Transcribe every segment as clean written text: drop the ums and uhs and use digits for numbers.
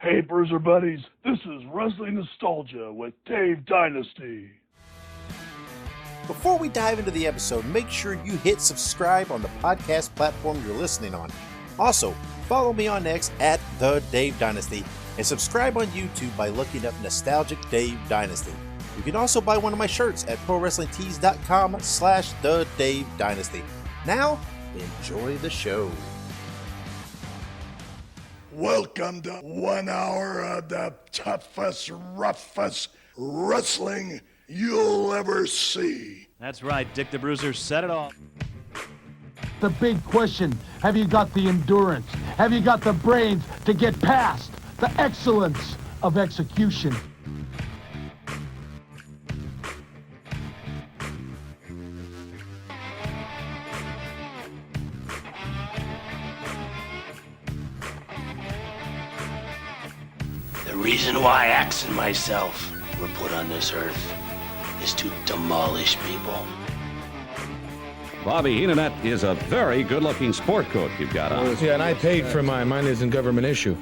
Hey, Bruiser Buddies, this is Wrestling Nostalgia with Dave Dynasty. Before we dive into the episode, make sure you hit subscribe on the podcast platform you're listening on. Also, follow me on X at The Dave Dynasty and subscribe on YouTube by looking up Nostalgic Dave Dynasty. You can also buy one of my shirts at ProWrestlingTees.com/The Dave Dynasty. Now, enjoy the show. Welcome to 1 hour of the toughest, roughest wrestling you'll ever see. That's right, Dick the Bruiser said it all. The big question, have you got the endurance? Have you got the brains to get past the excellence of execution? The reason why Axe and myself were put on this earth is to demolish people. Bobby Heenan, that is a very good-looking sport coat you've got on. Yeah, and I paid for mine. Mine isn't government issue.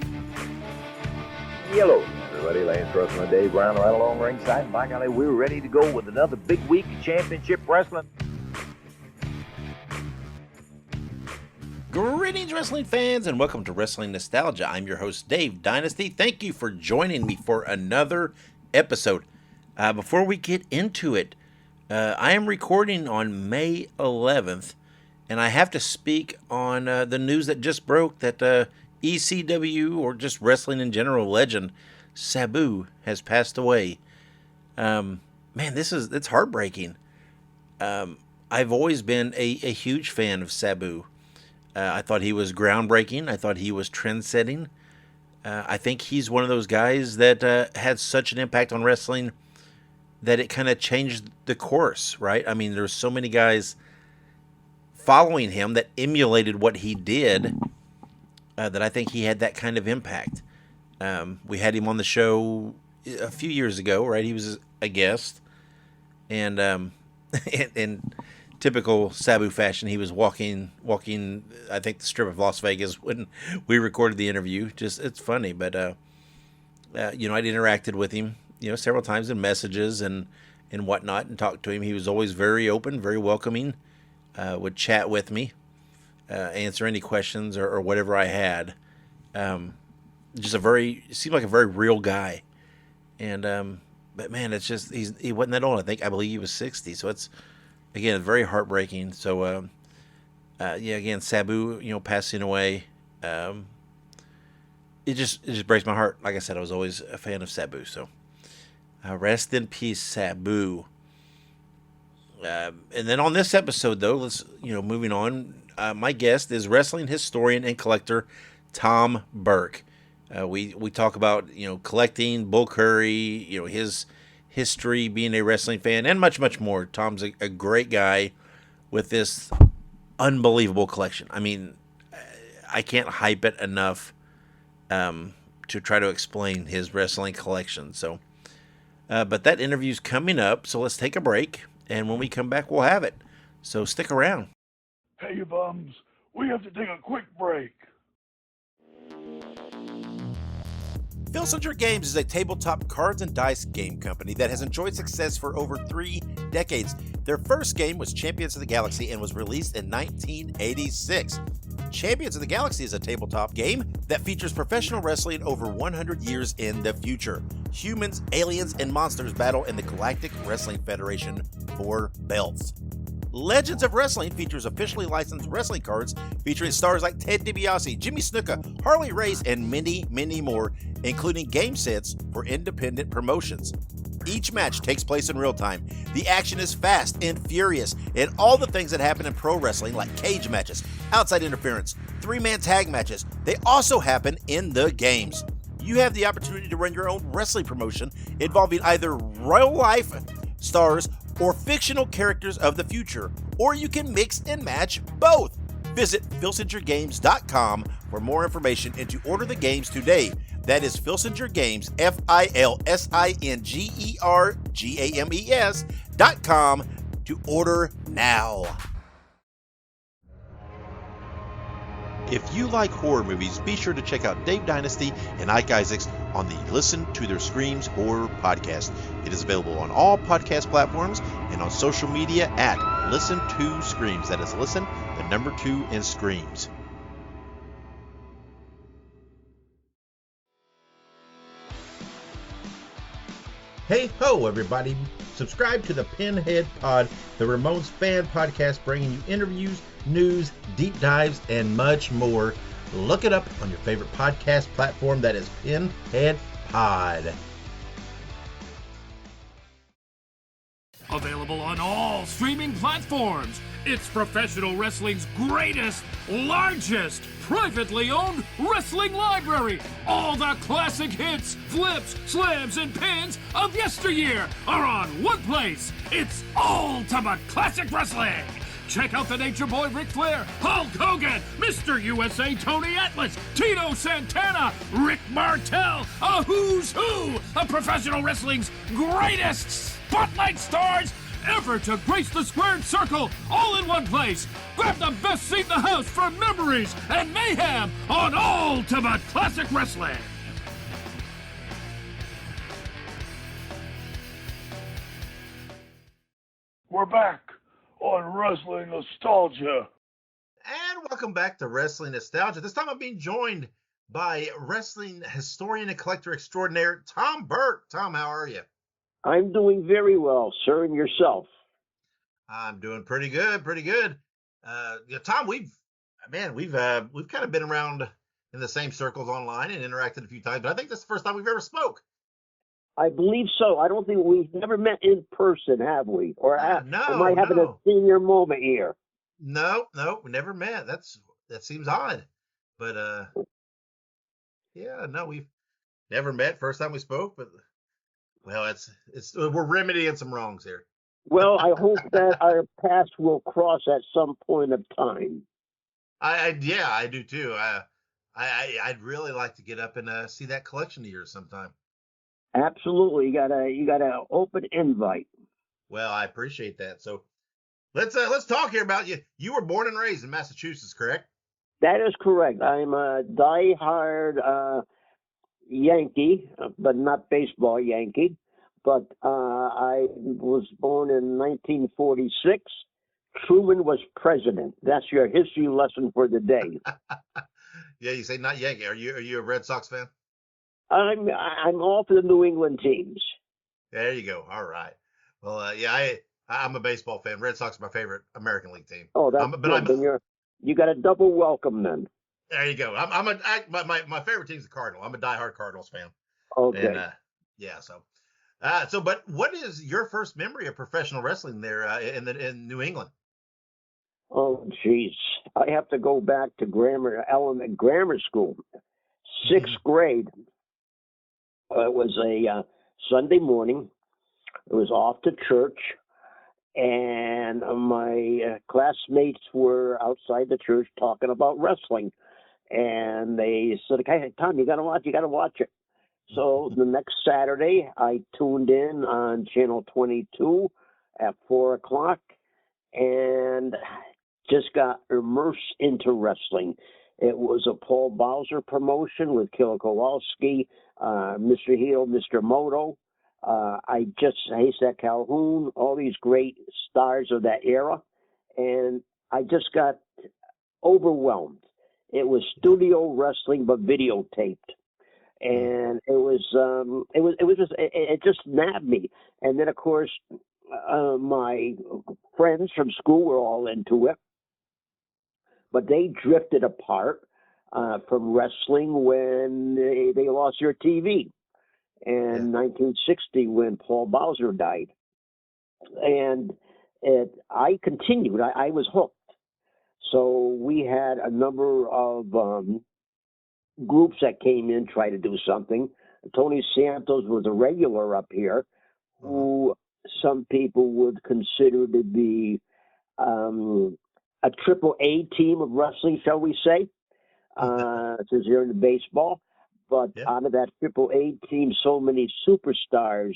Hello, everybody. Lance Russell and Dave Brown right along ringside. And by golly, we're ready to go with another big week of championship wrestling. Greetings, wrestling fans, and welcome to Wrestling Nostalgia. I'm your host, Dave Dynasty. Thank you for joining me for another episode. Before we get into it, I am recording on May 11th, and I have to speak on the news that just broke that ECW, or just wrestling in general, legend Sabu has passed away. Man, it's heartbreaking. I've always been a huge fan of Sabu. I thought he was groundbreaking. I thought he was trend-setting. I think he's one of those guys that had such an impact on wrestling that it kind of changed the course, right? I mean, there's so many guys following him that emulated what he did that I think he had that kind of impact. We had him on the show a few years ago, right? He was a guest. And in typical Sabu fashion, he was walking, I think, the strip of Las Vegas when we recorded the interview. It's funny, but, I'd interacted with him, several times in messages and whatnot, and talked to him. He was always very open, very welcoming, would chat with me, answer any questions or whatever I had. Seemed like a very real guy. And, but man, it's just, he wasn't that old. I believe he was 60. So it's, again, very heartbreaking. So, again, Sabu, passing away. It just breaks my heart. Like I said, I was always a fan of Sabu. So, rest in peace, Sabu. And then on this episode, though, let's, moving on. My guest is wrestling historian and collector Tom Burke. We talk about, collecting, Bull Curry, his history, being a wrestling fan, and much, much more. Tom's a great guy with this unbelievable collection. I mean, I can't hype it enough to try to explain his wrestling collection. So, but that interview's coming up, so let's take a break, and when we come back, we'll have it. So stick around. Hey, you bums, we have to take a quick break. Filsinger Games is a tabletop cards and dice game company that has enjoyed success for over 3 decades. Their first game was Champions of the Galaxy and was released in 1986. Champions of the Galaxy is a tabletop game that features professional wrestling over 100 years in the future. Humans, aliens, and monsters battle in the Galactic Wrestling Federation for belts. Legends of Wrestling features officially licensed wrestling cards featuring stars like Ted DiBiase, Jimmy Snuka, Harley Race, and many, many more, including game sets for independent promotions. Each match takes place in real time. The action is fast and furious, and all the things that happen in pro wrestling, like cage matches, outside interference, 3-man tag matches, they also happen in the games. You have the opportunity to run your own wrestling promotion involving either real life stars or fictional characters of the future, or you can mix and match both. Visit filsingergames.com for more information and to order the games today. That is Filsinger Games, If you like horror movies, be sure to check out Dave Dynasty and Ike Isaacs on the Listen to Their Screams Horror Podcast. It is available on all podcast platforms and on social media at Listen to Screams. That is Listen, the number 2, and Screams. Hey ho, everybody. Subscribe to the Pinhead Pod, the Ramones fan podcast, bringing you interviews, news, deep dives, and much more. Look it up on your favorite podcast platform. That is Pinhead Pod. Available on all streaming platforms. It's professional wrestling's greatest, largest, privately owned wrestling library. All the classic hits, flips, slams, and pins of yesteryear are on one place. It's Ultimate Classic Wrestling. Check out the Nature Boy Ric Flair, Hulk Hogan, Mr. USA Tony Atlas, Tito Santana, Rick Martel, a who's who of professional wrestling's greatest spotlight stars ever to grace the squared circle, all in one place. Grab the best seat in the house for memories and mayhem on Ultimate Classic Wrestling. We're back on Wrestling Nostalgia. And welcome back to Wrestling Nostalgia. This time I'm being joined by wrestling historian and collector extraordinaire, Tom Burke. Tom, how are you? I'm doing very well, sir, and yourself? I'm doing pretty good, pretty good. Tom, we've kind of been around in the same circles online and interacted a few times, but I think this is the first time we've ever spoke. I believe so. I don't think we've never met in person, have we? Or am I having a senior moment here? No, we never met. That seems odd, but we've never met. First time we spoke, but well, we're remedying some wrongs here. Well, I hope that our paths will cross at some point of time. I do too. I'd really like to get up and see that collection of yours sometime. Absolutely, you got a open invite. Well, I appreciate that. So let's talk here about you. You were born and raised in Massachusetts, correct? That is correct. I'm a diehard Yankee, but not baseball Yankee. But I was born in 1946. Truman was president. That's your history lesson for the day. Yeah, you say not Yankee. Are you a Red Sox fan? I'm all for the New England teams. There you go. All right. Well, I'm a baseball fan. Red Sox are my favorite American League team. Oh, that's good. You got a double welcome then. There you go. My favorite team is the Cardinal. I'm a diehard Cardinals fan. Okay. And, but what is your first memory of professional wrestling there in New England? Oh, geez. I have to go back to grammar school, 6th grade. It was a Sunday morning. It was off to church, and my classmates were outside the church talking about wrestling. And they said, "Hey, Tom, you got to watch it." So the next Saturday, I tuned in on Channel 22 at 4 o'clock and just got immersed into wrestling. It was a Paul Bowser promotion with Killer Kowalski, Mr. Hito, Mr. Moto, Haystack Calhoun, all these great stars of that era. And I just got overwhelmed. It was studio wrestling, but videotaped. And it just nabbed me. And then, of course, my friends from school were all into it. But they drifted apart from wrestling when they lost their TV in 1960 when Paul Bowser died. And I continued. I was hooked. So we had a number of groups that came in, tried to do something. Tony Santos was a regular up here, who some people would consider to be a triple-A team of wrestling, shall we say, since they're in baseball. But out of that triple-A team, so many superstars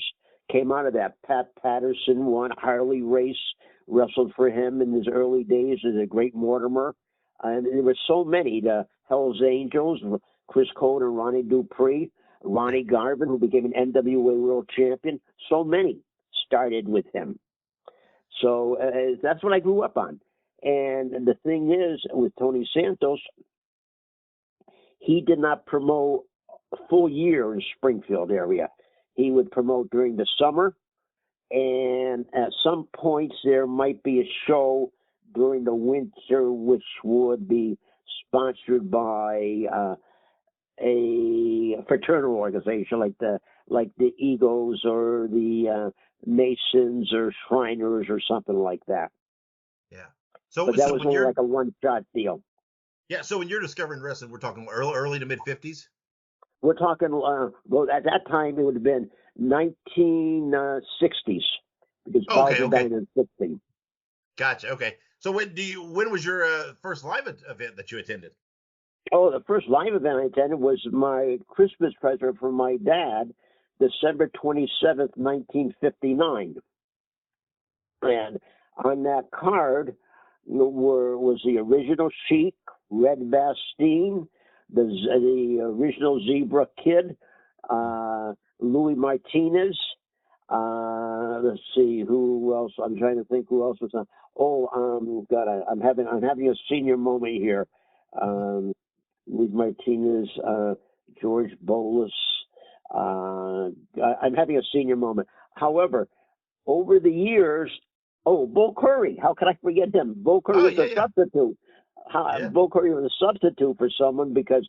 came out of that. Pat Patterson won. Harley Race wrestled for him in his early days as a great Mortimer. And there were so many. The Hell's Angels, Chris Cole and Ronnie Dupree, Ronnie Garvin, who became an NWA World Champion. So many started with him. So that's what I grew up on. And the thing is, with Tony Santos, he did not promote a full year in Springfield area. He would promote during the summer, and at some points there might be a show during the winter, which would be sponsored by a fraternal organization like the Eagles or the Masons or Shriners or something like that. Yeah. But that was only like a one-shot deal. Yeah. So when you're discovering wrestling, we're talking early to mid 50s. We're talking. Well, at that time it would have been 1960s because College of Dynasty. Gotcha. Okay. So when was your first live event that you attended? Oh, the first live event I attended was my Christmas present from my dad, December 27th, 1959. And on that card was the original Sheik, Red Bastien, the original Zebra Kid, Louis Martinez. Let's see who else. I'm trying to think who else was on. Oh, God, I'm having a senior moment here. Louis Martinez, George Bolus. I'm having a senior moment. However, over the years, Bull Curry. How could I forget him? Bull Curry was a substitute. Bull Curry was a substitute for someone because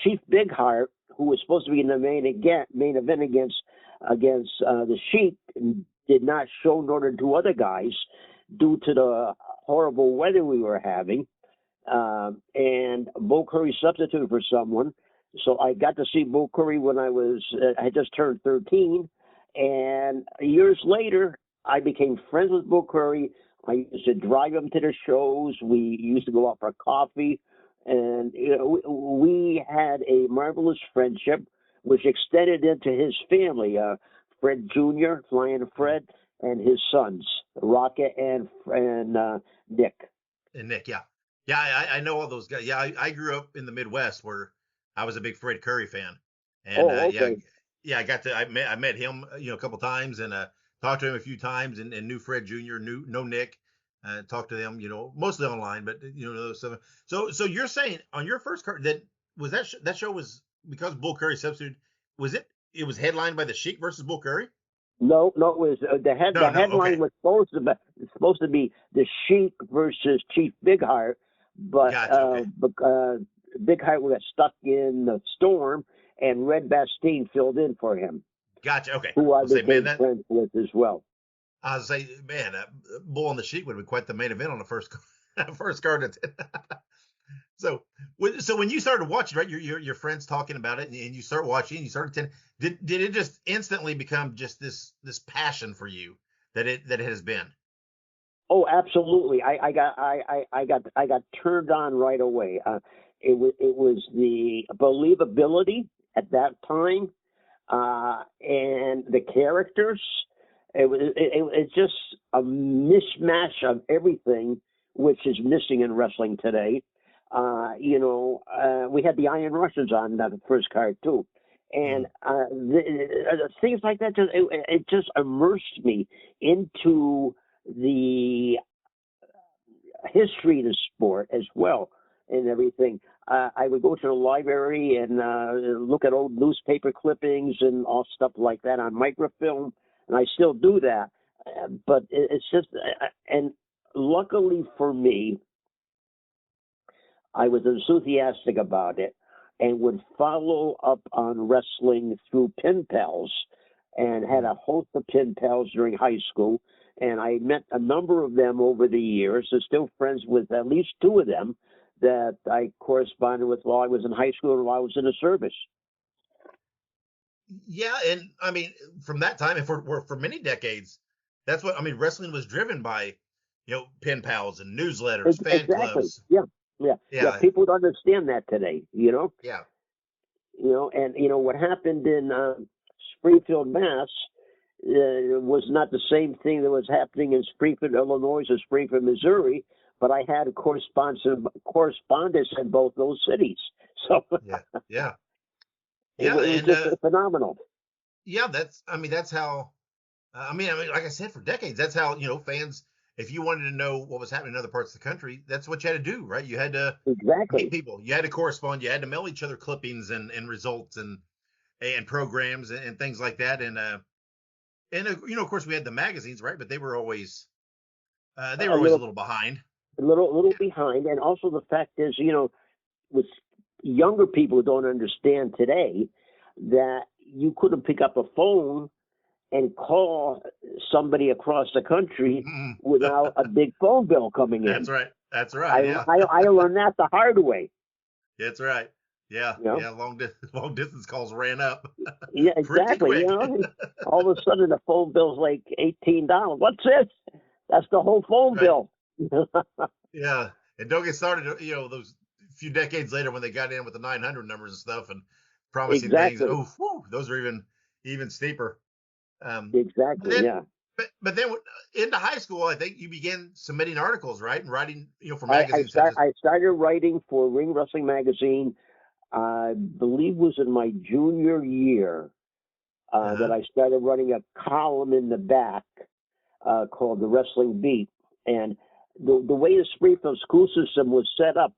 Chief Bigheart, who was supposed to be in the main event against the Sheik, did not show, nor did two other guys, due to the horrible weather we were having. And Bull Curry substituted for someone. So I got to see Bull Curry when I had just turned 13. And years later, I became friends with Bull Curry. I used to drive him to the shows. We used to go out for coffee. And we had a marvelous friendship, which extended into his family, Fred Jr., Flying Fred, and his sons, Rocket and Nick. And Nick, yeah. Yeah, I know all those guys. Yeah, I grew up in the Midwest where I was a big Fred Curry fan. And okay. I met him, a couple times and talked to him a few times and knew Fred Jr., knew Nick, talked to them, mostly online, but those stuff. So you're saying on your first card that show was because Bull Curry substituted, it was headlined by the Sheik versus Bull Curry? No, it was the headline was supposed to be the Sheik versus Chief Bigheart, but gotcha, Bigheart got stuck in the storm, and Red Bastien filled in for him. Gotcha. Okay. Who I became friends with as well. I was say, man, Bull and the Sheik would have been quite the main event on the first card. So when you started watching, right, your friends talking about it, and you start watching, you start attending. Did it just instantly become just this passion for you that it has been? Oh, absolutely. I got turned on right away. It was the believability at that time, and the characters. It's just a mishmash of everything, which is missing in wrestling today. We had the Iron Russians on the first card too, and things like that. It just immersed me into the history of the sport as well and everything. I would go to the library and look at old newspaper clippings and all stuff like that on microfilm, and I still do that. But it's just, and luckily for me, I was enthusiastic about it and would follow up on wrestling through pen pals and had a host of pen pals during high school. And I met a number of them over the years. I'm still friends with at least two of them that I corresponded with while I was in high school and while I was in the service. Yeah, and I mean, from that time, and for many decades, that's what, I mean, wrestling was driven by, pen pals and newsletters, fan clubs. Yeah. People don't understand that today, Yeah. And what happened in Springfield, Mass, was not the same thing that was happening in Springfield, Illinois, or Springfield, Missouri. but I had a correspondence in both those cities. So yeah. it was just phenomenal. Yeah, that's how. Like I said, for decades, that's how fans. If you wanted to know what was happening in other parts of the country, that's what you had to do, right? You had to meet people. You had to correspond. You had to mail each other clippings and results and programs and things like that. And of course, we had the magazines, right? But they were always a little behind. A little behind, and also the fact is, with younger people who don't understand today that you couldn't pick up a phone and call somebody across the country without a big phone bill coming in. That's right. I learned that the hard way. That's right. Yeah. Yeah. Long distance calls ran up. Yeah, exactly. All of a sudden the phone bill's like $18. What's this? That's the whole phone bill. Yeah. And don't get started, those few decades later when they got in with the 900 numbers and stuff and promising things. Oh, those are even steeper. Exactly. But then into high school, I think you began submitting articles, right? And writing, for magazines. I started writing for Ring Wrestling Magazine. I believe was in my junior year that I started running a column in the back called the Wrestling Beat. And the way the Springfield school system was set up,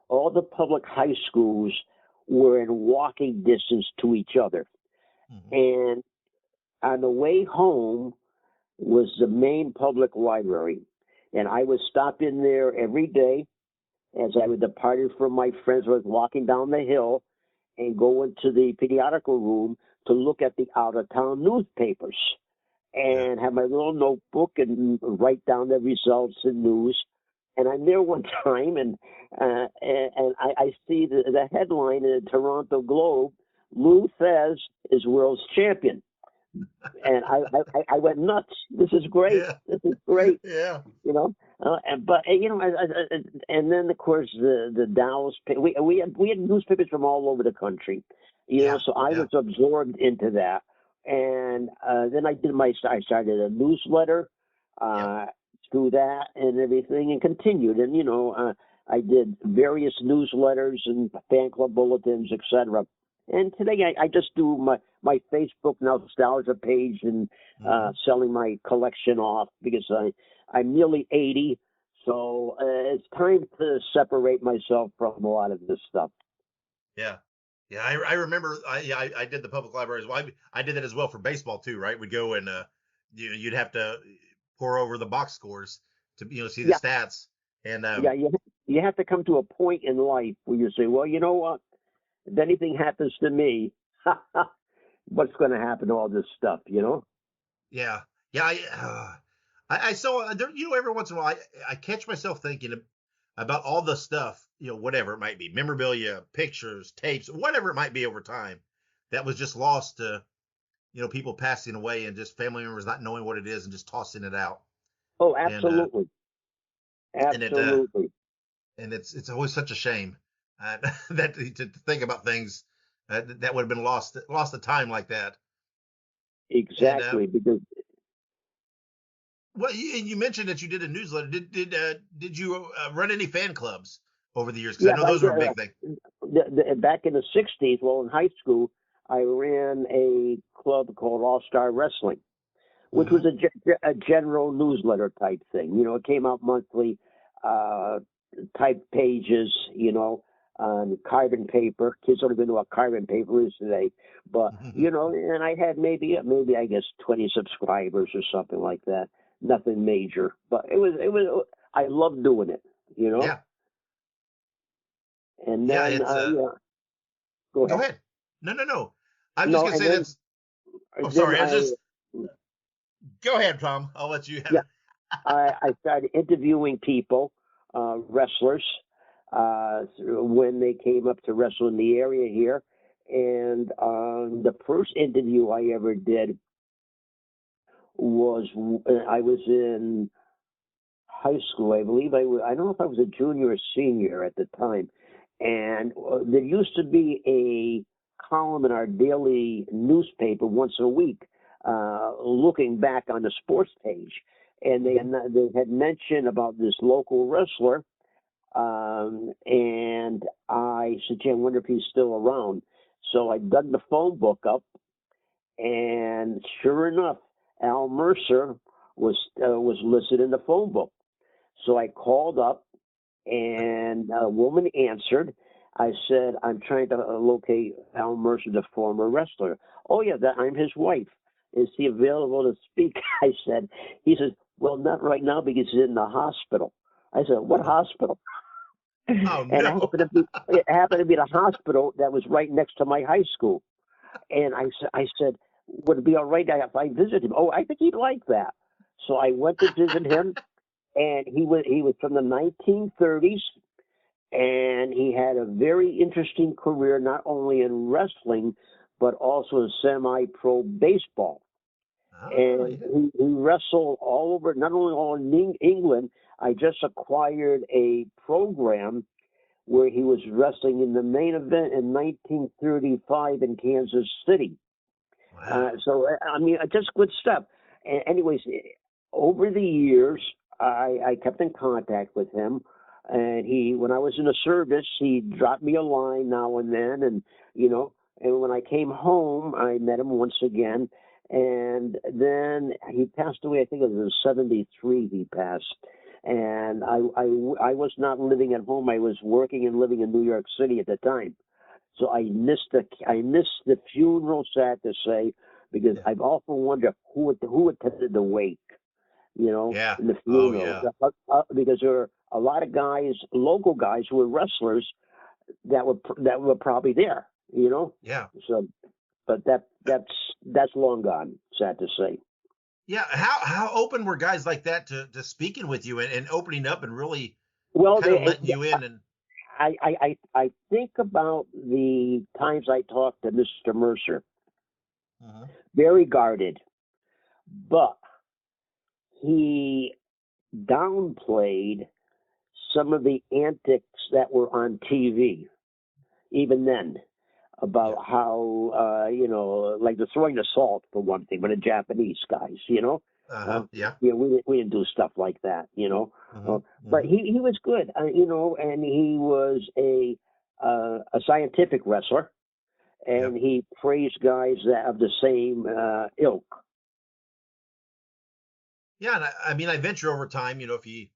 all the public high schools were in walking distance to each other. And on the way home was the main public library. And I would stop in there every day as I would depart from my friends. I was walking down the hill and go into the periodical room to look at the out-of-town newspapers and have my little notebook and write down the results and news. And I'm there one time, and I see the headline in the Toronto Globe, Lou Thesz is world's champion. And I went nuts. This is great. Yeah. This is great. Yeah. And then of course the Dallas. We had newspapers from all over the country. So I was absorbed into that. And then I started a newsletter through that and everything, and continued. And I did various newsletters and fan club bulletins, etc. And today I just do my Facebook nostalgia page and selling my collection off because I'm nearly 80. So it's time to separate myself from a lot of this stuff. Yeah. Yeah. I remember I did the public library as well. I did that as well for baseball too, right? We'd go and you'd have to pour over the box scores to see the stats. And you have to come to a point in life where you say, well, you know what? If anything happens to me, what's going to happen to all this stuff, Yeah. Yeah. I saw, every once in a while, I catch myself thinking about all the stuff, whatever it might be, memorabilia, pictures, tapes, whatever it might be over time that was just lost to, people passing away and just family members not knowing what it is and just tossing it out. Oh, absolutely. Absolutely. And it's always such a shame. That to think about things that would have been lost a time like that. Exactly, because. Well, you mentioned that you did a newsletter. Did you run any fan clubs over the years? Because I know those were a big thing. Back in the '60s, well, in high school, I ran a club called All Star Wrestling, which was a general newsletter type thing. It came out monthly, type pages. On carbon paper. Kids don't even know what carbon paper is today. But, and I had maybe I guess 20 subscribers or something like that. Nothing major. But it was I loved doing it, Yeah. And then, Go ahead. No. I'm just going to say that's... Oh, sorry. Go ahead, Tom. I'll let you have it. I started interviewing people, wrestlers, when they came up to wrestle in the area here. And the first interview I ever did was I was in high school, I believe. I don't know if I was a junior or senior at the time. And there used to be a column in our daily newspaper once a week looking back on the sports page. and they had mentioned about this local wrestler, and I said, "Gee, I wonder if he's still around." So I dug the phone book up, and sure enough, Al Mercer was listed in the phone book. So I called up, and a woman answered. I said, "I'm trying to locate Al Mercer, the former wrestler." "Oh yeah, I'm his wife. Is he available to speak?" I said. He says, "Well, not right now because he's in the hospital." I said, "What hospital?" Oh, And no. it happened to be the hospital that was right next to my high school. And I said, "Would it be all right if I visit him?" "Oh, I think he'd like that." So I went to visit him, and he was from the 1930s, and he had a very interesting career, not only in wrestling, but also in semi-pro baseball. And he wrestled all over, not only all in England. I just acquired a program where he was wrestling in the main event in 1935 in Kansas City. Wow. So, I mean, just good stuff. And anyways, over the years, I kept in contact with him. And when I was in the service, he dropped me a line now and then. And, and when I came home, I met him once again. And then he passed away, I think it was in 1973 he passed. And I was not living at home. I was working and living in New York City at the time. So I missed the funeral, sad to say, because I've often wondered who attended the wake, in the funeral. Because there were a lot of guys, local guys who were wrestlers that were probably there, Yeah. So, but that's long gone, sad to say. Yeah. How open were guys like that to speaking with you and opening up and really letting you in? And I think about the times I talked to Mr. Mercer. Very guarded, but he downplayed some of the antics that were on TV, even then, about how, like the throwing the salt, for one thing, but the Japanese guys, we didn't do stuff like that, but he was good, and he was a scientific wrestler, and he praised guys that of the same ilk. Yeah, and I mean, I venture over time, if he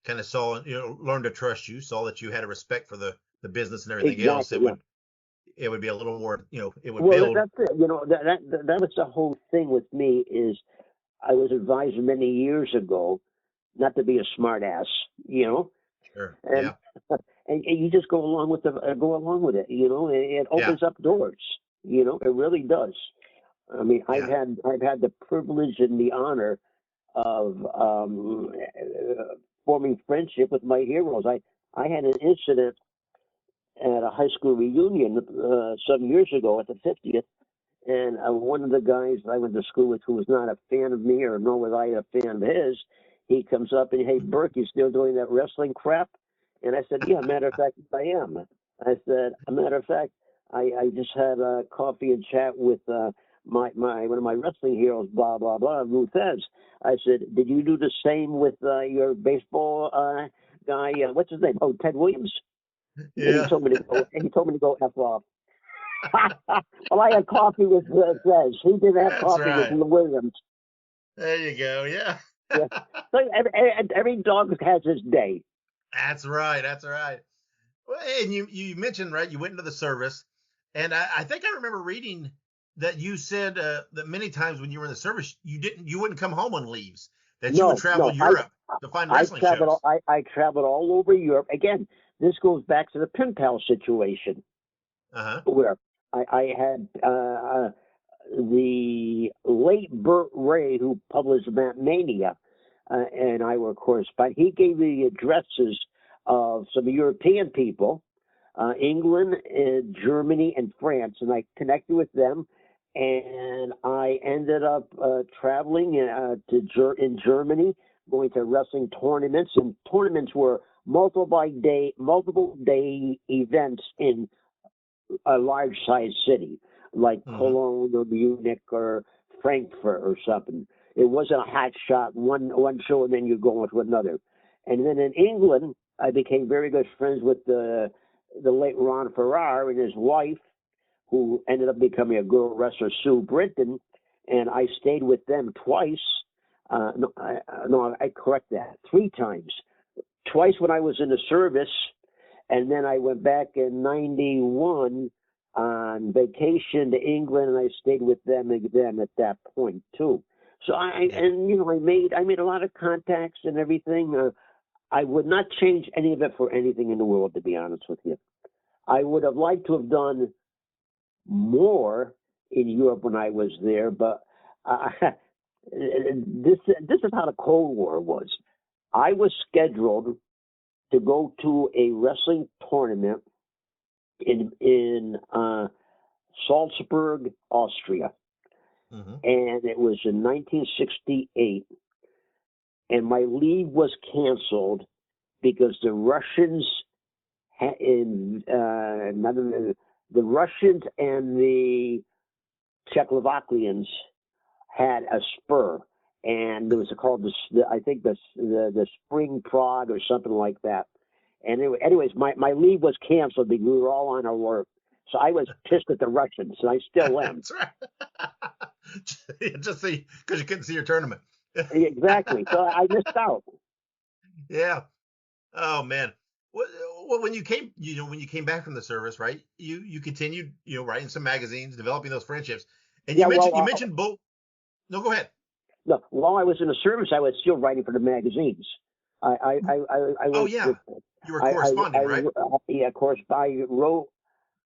kind of saw, learned to trust you, saw that you had a respect for the business and everything else, it would be a little more, it would build. That's it. That was the whole thing with me is I was advised many years ago not to be a smart ass, Sure. And, and you just go along with it. It opens up doors. It really does. I mean, I've had the privilege and the honor of forming friendship with my heroes. I had an incident at a high school reunion some years ago at the 50th, and one of the guys I went to school with who was not a fan of me, or nor was I a fan of his, he comes up and, "Hey, Burke, you still doing that wrestling crap?" And I said, "Yeah, matter of fact, I am." I said, "A matter of fact, I just had a coffee and chat with my one of my wrestling heroes, blah, blah, blah, Ruthez." I said, "Did you do the same with your baseball guy? What's his name? Oh, Ted Williams?" Yeah. And he told me to go F off. Well, I had coffee with Ruthez. He didn't have coffee with Williams. There you go. Yeah. So every dog has his day. That's right. Well, and you mentioned, right, you went into the service, and I think I remember reading that you said that many times when you were in the service, you wouldn't come home on leaves, that you would travel Europe to find wrestling shows. I traveled all over Europe. Again, this goes back to the pen pal situation, where I had the late Burt Ray, who published Mania, and I were corresponding. He gave me the addresses of some European people, England, Germany, and France, and I connected with them. And I ended up traveling in Germany, going to wrestling tournaments, and tournaments were multiple day events in a large size city like Cologne or Munich or Frankfurt or something. It wasn't a hot shot, one show, and then you go with another. And then in England, I became very good friends with the late Ron Farrar and his wife, who ended up becoming a girl wrestler, Sue Brinton, and I stayed with them twice. I correct that, 3 times. Twice when I was in the service, and then I went back in 91 on vacation to England, and I stayed with them again at that point too. So I made a lot of contacts and everything. I would not change any of it for anything in the world, to be honest with you. I would have liked to have done more in Europe when I was there, but this is how the Cold War was. I was scheduled to go to a wrestling tournament in Salzburg, Austria, and it was in 1968. And my leave was canceled because the Russians and the Czechoslovakians had a spur, and it was called the Spring Prague or something like that. And anyways, my leave was canceled because we were all on our work. So I was pissed at the Russians, and I still am. That's right. Just because you couldn't see your tournament. Exactly. So I missed out. Yeah. Oh man. Well, when you came back from the service, right? You continued, writing some magazines, developing those friendships, and you mentioned both. No, go ahead. No, while I was in the service, I was still writing for the magazines. Oh yeah. You were corresponding, right? Yeah, of course. I wrote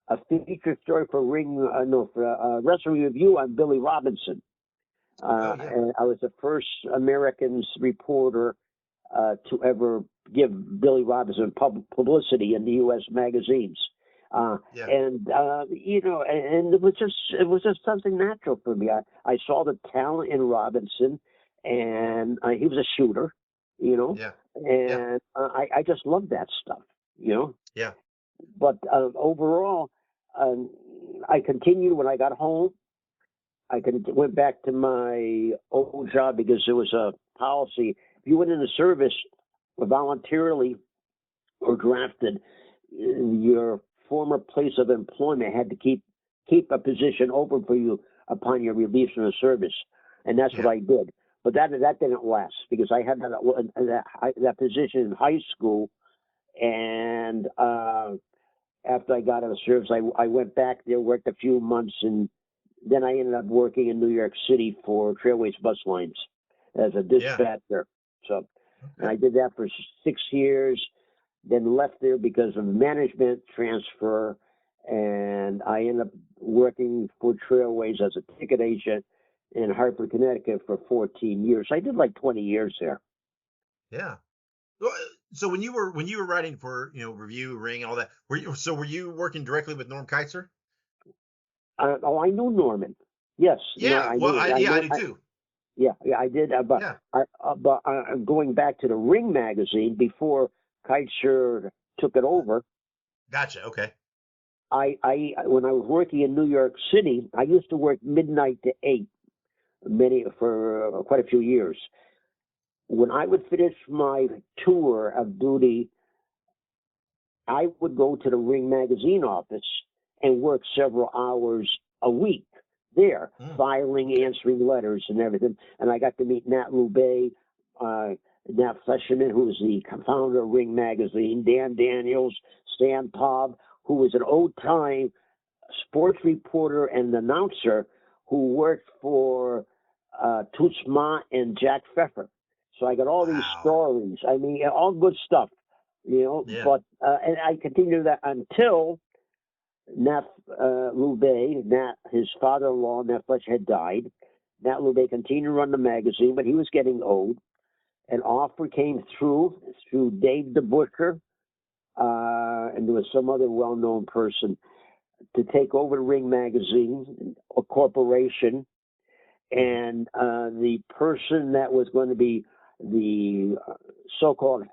a feature story for Wrestling Review on Billy Robinson. And I was the first American reporter to ever give Billy Robinson publicity in the U.S. magazines. And it was just something natural for me. I saw the talent in Robinson, and he was a shooter, and I just loved that stuff, Yeah. But overall, I continued when I got home. I went back to my old job because there was a policy. If you went in the service voluntarily or drafted, your former place of employment had to keep a position open for you upon your release from the service, and that's what I did. But that didn't last because I had that position in high school, and after I got out of service, I went back there, worked a few months, and then I ended up working in New York City for Trailways Bus Lines as a dispatcher. So, and I did that for 6 years, then left there because of management transfer, and I ended up working for Trailways as a ticket agent in Hartford, Connecticut for 14 years. I did like 20 years there. Yeah. So when you were writing for Review, Ring, and all that, were you working directly with Norm Keizer? I knew Norman. Yes. Yeah. I do too. Yeah, I did. But going back to the Ring magazine before Keizer took it over. Gotcha. Okay. I when I was working in New York City, I used to work midnight to 8, for quite a few years. When I would finish my tour of duty, I would go to the Ring magazine office and work several hours a week there, filing, answering letters and everything. And I got to meet Nat Lubay, Nat Fleshman, who was the founder of Ring magazine, Dan Daniels, Stan Pobb, who was an old-time sports reporter and announcer who worked for Toots Ma and Jack Pfeffer. So I got all these stories. I mean, all good stuff, But and I continued that until Nat Lubay, his father-in-law, Nat Fletcher, had died. Nat Lubay continued to run the magazine, but he was getting old. An offer came through Dave DeBuscher, and there was some other well-known person to take over the Ring magazine, a corporation, and the person that was going to be the so-called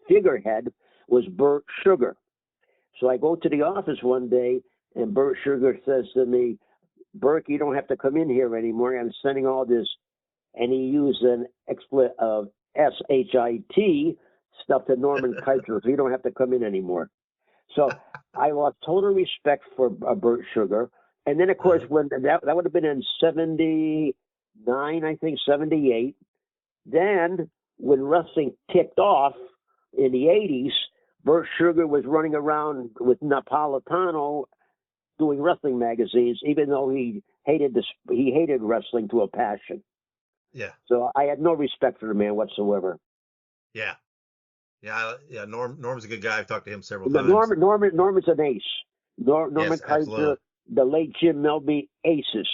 figurehead was Burt Sugar. So I go to the office one day, and Burt Sugar says to me, "Burke, you don't have to come in here anymore. I'm sending all this and he used an expletive of SHIT stuff to Norman Kaiser, so you don't have to come in anymore. So I lost total respect for Burt Sugar. And then, of course, when that would have been in 79, I think, 78. Then when wrestling kicked off in the 80s, Burt Sugar was running around with Napolitano doing wrestling magazines, even though he hated wrestling to a passion. Yeah. So I had no respect for the man whatsoever. Yeah. Yeah. Norm's a good guy. I've talked to him several times. Norman's an ace. Norman Kaiser, the late Jim Melby, aces.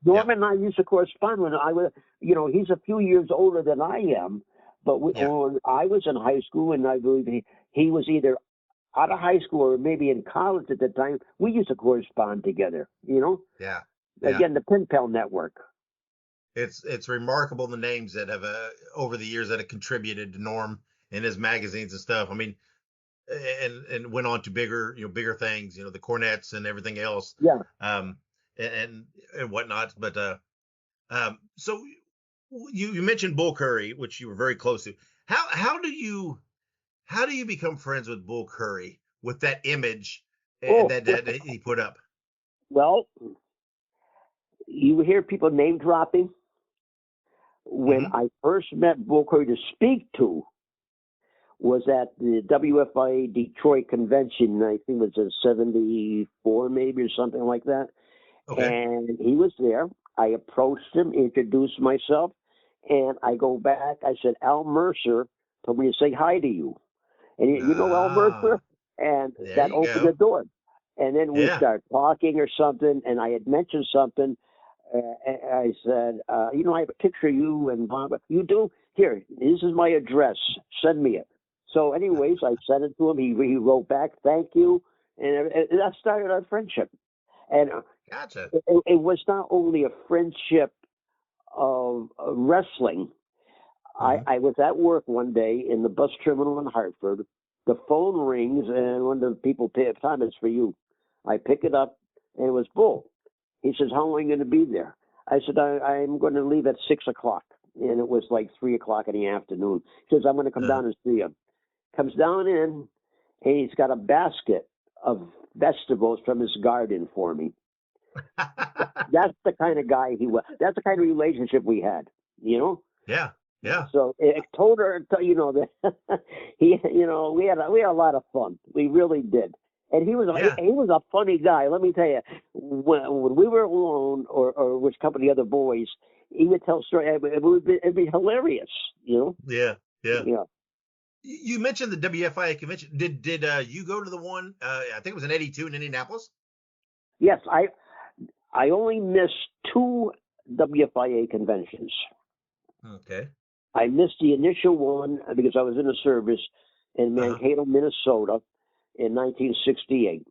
Norman and I used to correspond when I was, he's a few years older than I am, but when I was in high school, and I believe he was either out of high school or maybe in college at the time, we used to correspond together, Yeah. Again, the Pen Pal Network. It's remarkable the names that have over the years that have contributed to Norm in his magazines and stuff. I mean, and went on to bigger things, the Cornettes and everything else. Yeah. And whatnot. But so you mentioned Bull Curry, which you were very close to. How do you become friends with Bull Curry with that image that he put up? Well, you hear people name dropping. When I first met Bull Curry to speak to was at the WFIA Detroit convention. I think it was in 74 maybe or something like that. Okay. And he was there. I approached him, introduced myself, and I go back. I said, Al Mercer told me to say hi to you. And you know Al Mercer? And that opened the door. And then we started talking or something, and I had mentioned something. I said, I have a picture of you and Bob. You do? Here, this is my address. Send me it. So anyways, I sent it to him. He wrote back, thank you. And that started our friendship. And gotcha. It was not only a friendship of wrestling. I was at work one day in the bus terminal in Hartford. The phone rings, and one of the people pay time. It's for you. I pick it up, and it was Bull. He says, how long are you going to be there? I said, I'm going to leave at 6 o'clock. And it was like 3 o'clock in the afternoon. He says, I'm going to come down and see you. Comes down in, and he's got a basket of vegetables from his garden for me. That's the kind of guy he was. That's the kind of relationship we had, Yeah. Yeah. So it told her, that we had a lot of fun. We really did. And he was a funny guy. Let me tell you, when we were alone or with company of other boys, he would tell stories. It'd be hilarious, Yeah. Yeah. You mentioned the WFIA convention. Did you go to the one? I think it was in '82 in Indianapolis. Yes, I only missed 2 WFIA conventions. Okay. I missed the initial one because I was in the service in Mankato, Minnesota in 1968.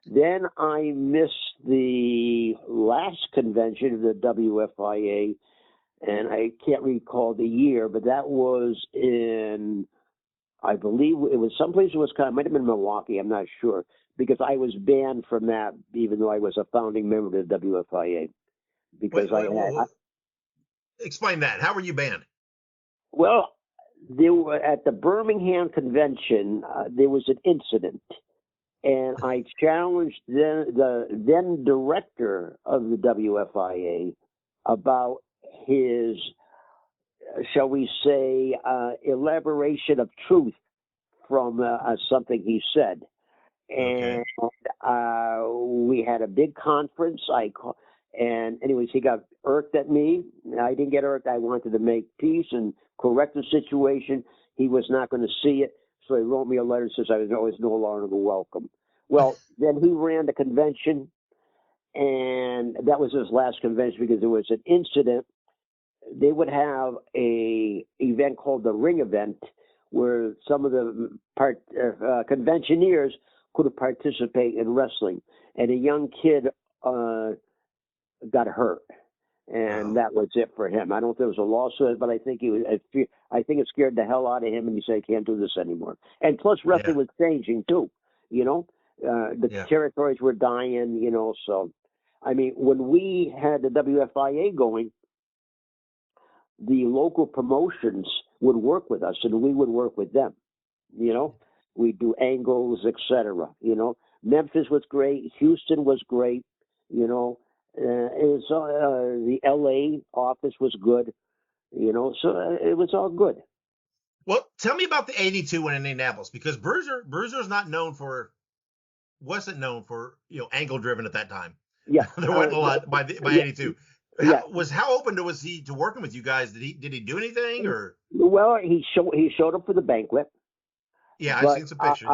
Then I missed the last convention of the WFIA, and I can't recall the year, but that was in, I believe it was someplace in Wisconsin. It might have been Milwaukee, I'm not sure, because I was banned from that, even though I was a founding member of the WFIA. Because explain that. How were you banned? Well, there were, at the Birmingham convention, there was an incident, and I challenged the then director of the WFIA about his, shall we say, elaboration of truth from something he said. And we had a big conference. And anyways, he got irked at me. I didn't get irked. I wanted to make peace and correct the situation. He was not going to see it. So he wrote me a letter that says I was no longer welcome. Well, then he ran the convention, and that was his last convention because there was an incident. They would have a event called the Ring Event where some of the conventioneers could participate in wrestling. And a young kid got hurt, and that was it for him. I don't know if there was a lawsuit, but I think it scared the hell out of him, and he said, I can't do this anymore. And plus, wrestling was changing too. The territories were dying. So, I mean, when we had the WFIA going, the local promotions would work with us, and we would work with them. You know, we do angles, etc. You know, Memphis was great. Houston was great. You know, the LA office was good. You know, so it was all good. Well, tell me about the 82 in Indianapolis, because Bruiser's not wasn't known for, angle driven at that time. Yeah. There wasn't a lot by 82. How open was he to working with you guys? Did he do anything, or? Well, he showed up for the banquet. Yeah, I've seen some pictures.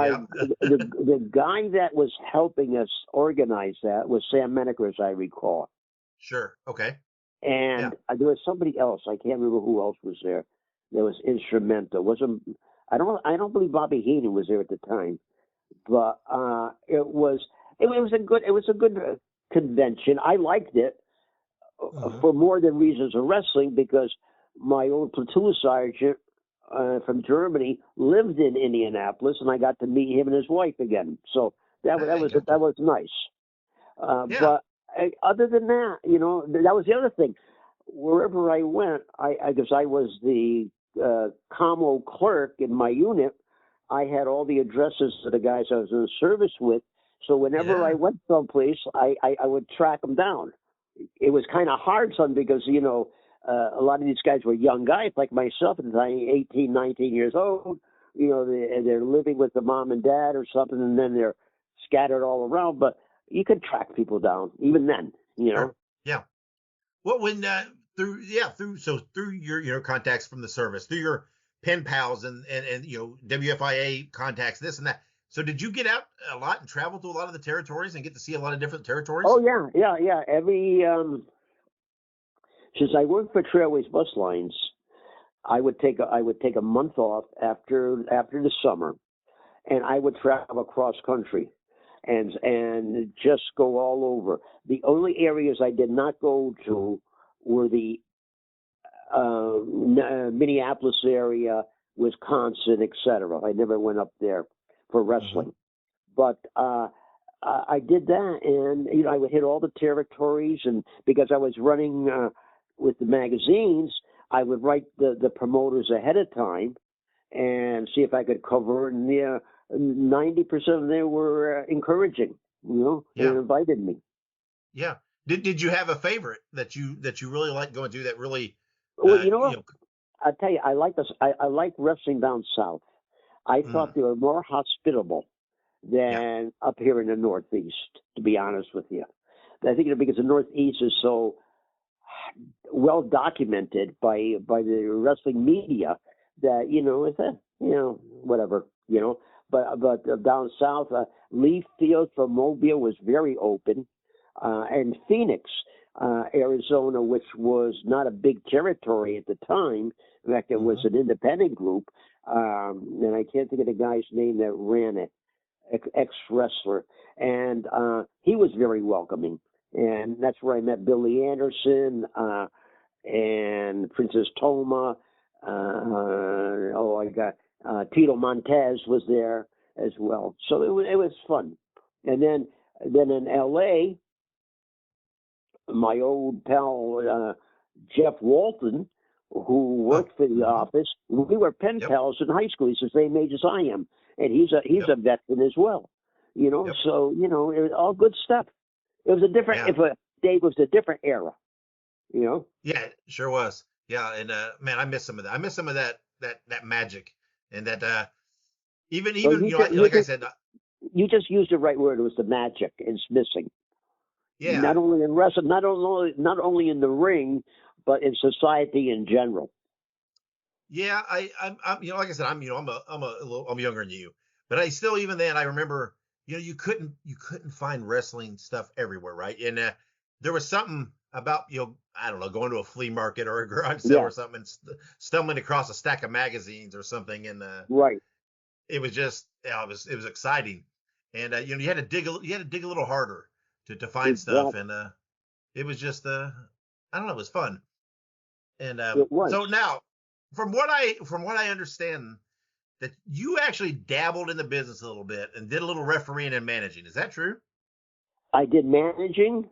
The guy that was helping us organize that was Sam Menaker, as I recall. Sure. Okay. And there was somebody else. I can't remember who else was there. That was instrumental. I don't believe Bobby Heenan was there at the time, but it was a good convention. I liked it for more than reasons of wrestling, because my old platoon sergeant from Germany lived in Indianapolis, and I got to meet him and his wife again. So that was nice. But other than that, that was the other thing. Wherever I went, I guess I was the commo clerk in my unit. I had all the addresses of the guys I was in service with. So whenever I went someplace, I would track them down. It was kind of hard, son, because, a lot of these guys were young guys like myself at the time, 18, 19 years old. They're living with the mom and dad or something, and then they're scattered all around. But you could track people down even then, Sure. Yeah. Well, when through your contacts from the service, through your pen pals and WFIA contacts, this and that. So did you get out a lot and travel to a lot of the territories and get to see a lot of different territories? Oh yeah. Every since I worked for Trailways Bus Lines, I would take a month off after the summer, and I would travel across country and just go all over. The only areas I did not go to were the Minneapolis area, Wisconsin, etc. I never went up there for wrestling, but I did that, and I would hit all the territories, and because I was running with the magazines, I would write the promoters ahead of time and see if I could cover. And 90% of them were encouraging. They invited me. Yeah. Did you have a favorite that you really liked going to, that really? Well, I'll tell you, I like wrestling down south. I thought they were more hospitable than up here in the Northeast, to be honest with you. I think because the Northeast is so well documented by the wrestling media that it's whatever, but down south, Lee Field from Mobile was very open, and Phoenix, Arizona, which was not a big territory at the time. In fact, it was an independent group, and I can't think of the guy's name that ran it, ex-wrestler, and he was very welcoming. And that's where I met Billy Anderson and Princess Toma. Tito Montez was there as well. So it was fun. And then in L.A., my old pal Jeff Walton, who worked for the office, we were pen pals in high school. He's the same age as I am, and he's a veteran as well. So it was all good stuff. It was a different. Dave, was a different era. Yeah, it sure was. Yeah, and man, I miss some of that. I miss some of that magic, and that even I said. You just used the right word. It was the magic. It's missing. Yeah. Not only in wrestling, not only in the ring, but in society in general. Yeah, I'm like I said, I'm younger than you, but I still, even then, I remember, you couldn't find wrestling stuff everywhere, right? And there was something about, I don't know, going to a flea market or a garage sale or something, and stumbling across a stack of magazines or something, and right. It was just, it was exciting, and you had to dig a little harder to find stuff, and it was just I don't know, it was fun, and so now, from what I understand, that you actually dabbled in the business a little bit and did a little refereeing and managing. Is that true? I did managing.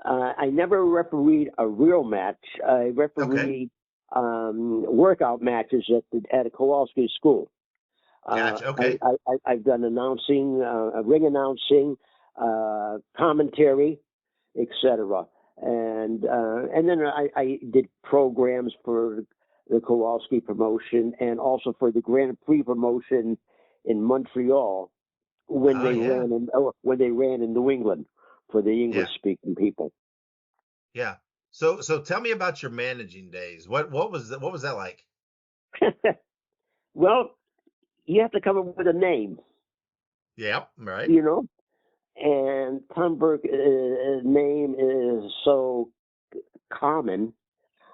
I never refereed a real match. I refereed workout matches at a Kowalski school. Gotcha. Okay. I've done announcing, ring announcing, commentary, etc. And then I did programs for the Kowalski promotion and also for the Grand Prix promotion in Montreal when they ran in New England for the English speaking people. Yeah. So tell me about your managing days. What was that like? Well, you have to come up with a name. Yep. Right. You know, and Tom Burke name is so common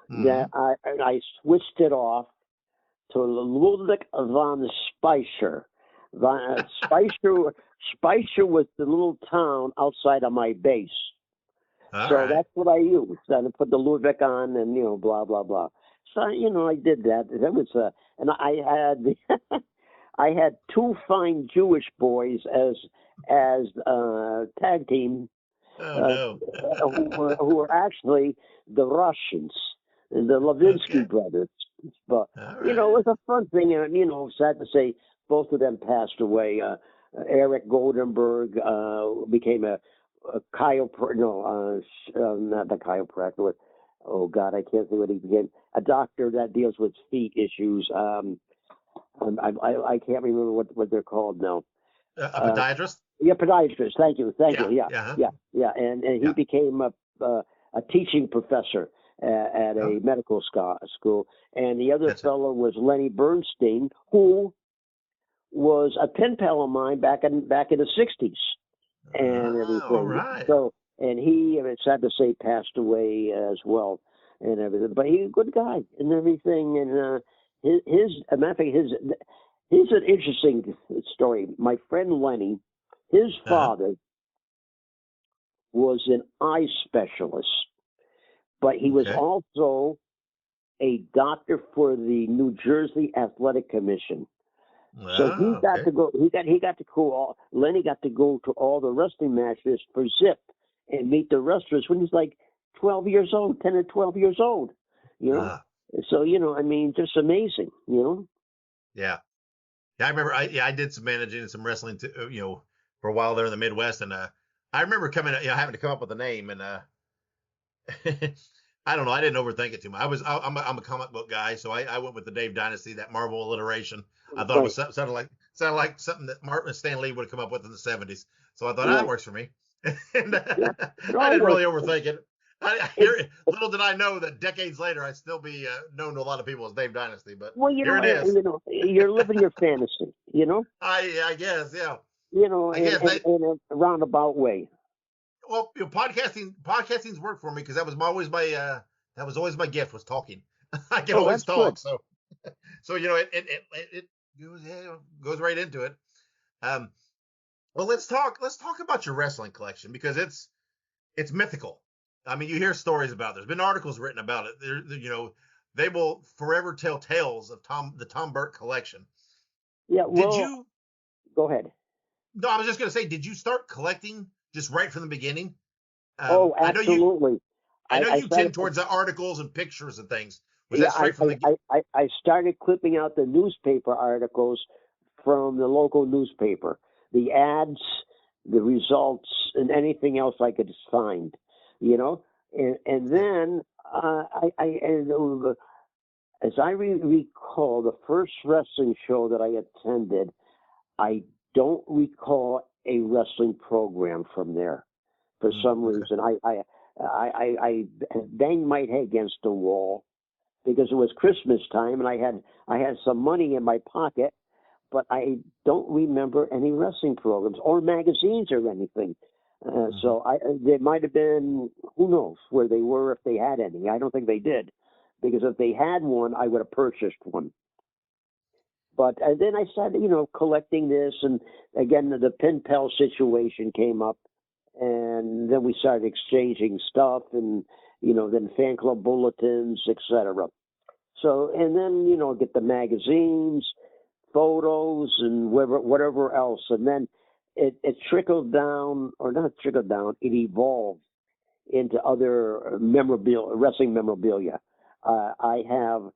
that I switched it off to Ludwig von Speicher. Speicher was the little town outside of my base. So that's what I used. And I put the Ludwig on and, blah, blah, blah. So, I did that. That was, and I had, I had two fine Jewish boys as tag team who were actually the Russians, the Levinsky brothers. But, it was a fun thing. And, sad to say, both of them passed away. Eric Goldenberg became a chiropractor, not the chiropractor. Oh God, I can't think what he became. A doctor that deals with feet issues. I can't remember what they're called now. A podiatrist. Yeah, podiatrist. Thank you. Yeah. And he became a teaching professor at a medical school. And the other fellow was Lenny Bernstein, who was a pen pal of mine back in the 60s. And everything. All right. So, and he, it's sad to say, passed away as well, and everything. But he's a good guy and everything. And a matter of fact, here's an interesting story. My friend Lenny, his father was an eye specialist, but he was also a doctor for the New Jersey Athletic Commission. So he got to go. He got to go. Lenny got to go to all the wrestling matches for Zip and meet the wrestlers when he's like 12 years old, 10 or 12 years old. So just amazing. Yeah. I remember. I did some managing and some wrestling too. For a while there in the Midwest, and I remember having to come up with a name, and I don't know. I didn't overthink it too much. I'm a comic book guy, so I went with the Dave Dynasty, that Marvel alliteration. I thought it was sounded like something that Martin and Stan Lee would have come up with in the 70s. So I thought that works for me. And I didn't really overthink it. Little did I know that decades later I'd still be known to a lot of people as Dave Dynasty. But here it is. You're living your fantasy. I guess, yeah. In a roundabout way. Well, podcasting's worked for me because that was always my gift, was talking. I can always talk, good. so it goes right into it. Well, let's talk about your wrestling collection, because it's mythical. I mean, you hear stories about it. There's been articles written about it. They will forever tell tales of the Tom Burke collection. Yeah. Well, did you go ahead? No, I was just going to say, did you start collecting just right from the beginning? Absolutely. I know you tend towards the articles and pictures and things. Was that straight from the beginning? I started clipping out the newspaper articles from the local newspaper, the ads, the results, and anything else I could find, And then as I recall, the first wrestling show that I attended, I don't recall a wrestling program from there. For some reason, I banged my head against the wall because it was Christmas time and I had some money in my pocket, but I don't remember any wrestling programs or magazines or anything. So there might have been, who knows where they were, if they had any. I don't think they did, because if they had one, I would have purchased one. But then I started, collecting this, and again, the pen pal situation came up, and then we started exchanging stuff, and then fan club bulletins, etc. So, and then get the magazines, photos, and whatever else, and then it trickled down, or not trickled down, it evolved into other wrestling memorabilia. I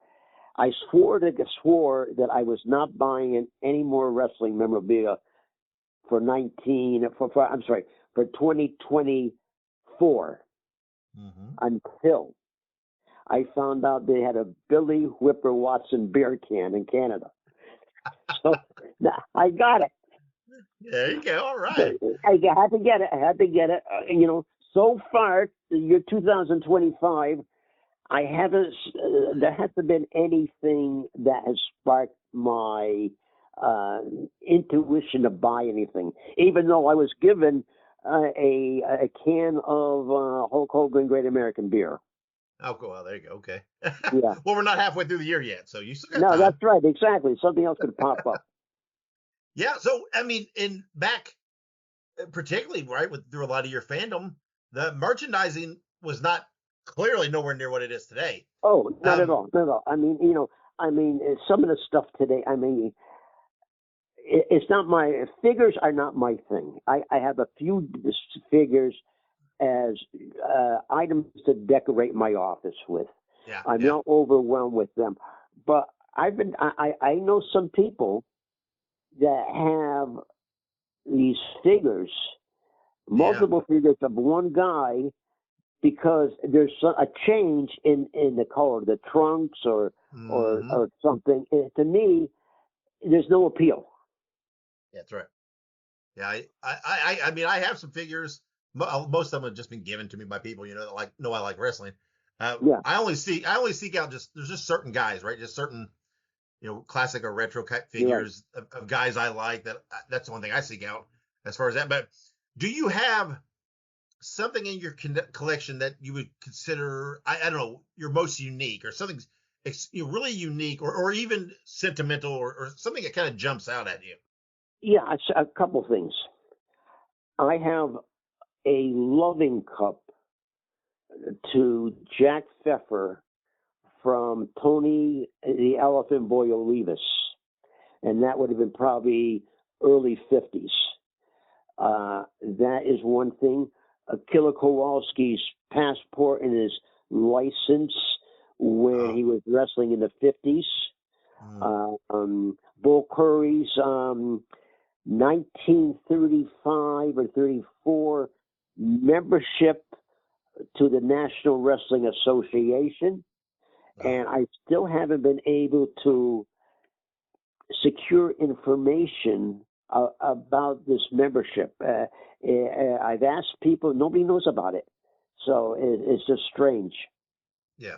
swore that I was not buying any more wrestling memorabilia for 2024 until I found out they had a Billy Whipper Watson beer can in Canada. So I got it. There you go. All right. I had to get it. So far, the year 2025, I haven't. There hasn't been anything that has sparked my intuition to buy anything. Even though I was given a can of Hulk Hogan Great American Beer. Oh, cool. Well, there you go. Okay. Yeah. Well, we're not halfway through the year yet, so you still got No, time. that's right. Exactly. Something else could pop up. Yeah. So, I mean, particularly, right, through a lot of your fandom, the merchandising was not clearly nowhere near what it is today. Oh, not at all. Not at all. I mean, some of the stuff today, it's not figures are not my thing. I have a few figures as items to decorate my office with. Yeah, I'm not overwhelmed with them. But I know some people that have these figures, multiple figures of one guy, because there's a change in the color of the trunks or something. And to me, there's no appeal. That's right. Yeah, I mean, I have some figures. Most of them have just been given to me by people, that know I like wrestling. I only seek out there's just certain guys, right? Just certain, classic or retro type figures of guys I like. That's the one thing I seek out as far as that. But do you have something in your collection that you would consider, I don't know, your most unique, or something really unique, or even sentimental, or something that kind of jumps out at you? Yeah, a couple things. I have a loving cup to Jack Pfeffer from Tony the Elephant Boy Olivas, and that would have been probably early 50s. That is one thing. Killer Kowalski's passport and his license when he was wrestling in the 50s. Bull Curry's 1935 or 34 membership to the National Wrestling Association. And I still haven't been able to secure information about this membership. I've asked people, nobody knows about it. So it's just strange. Yeah.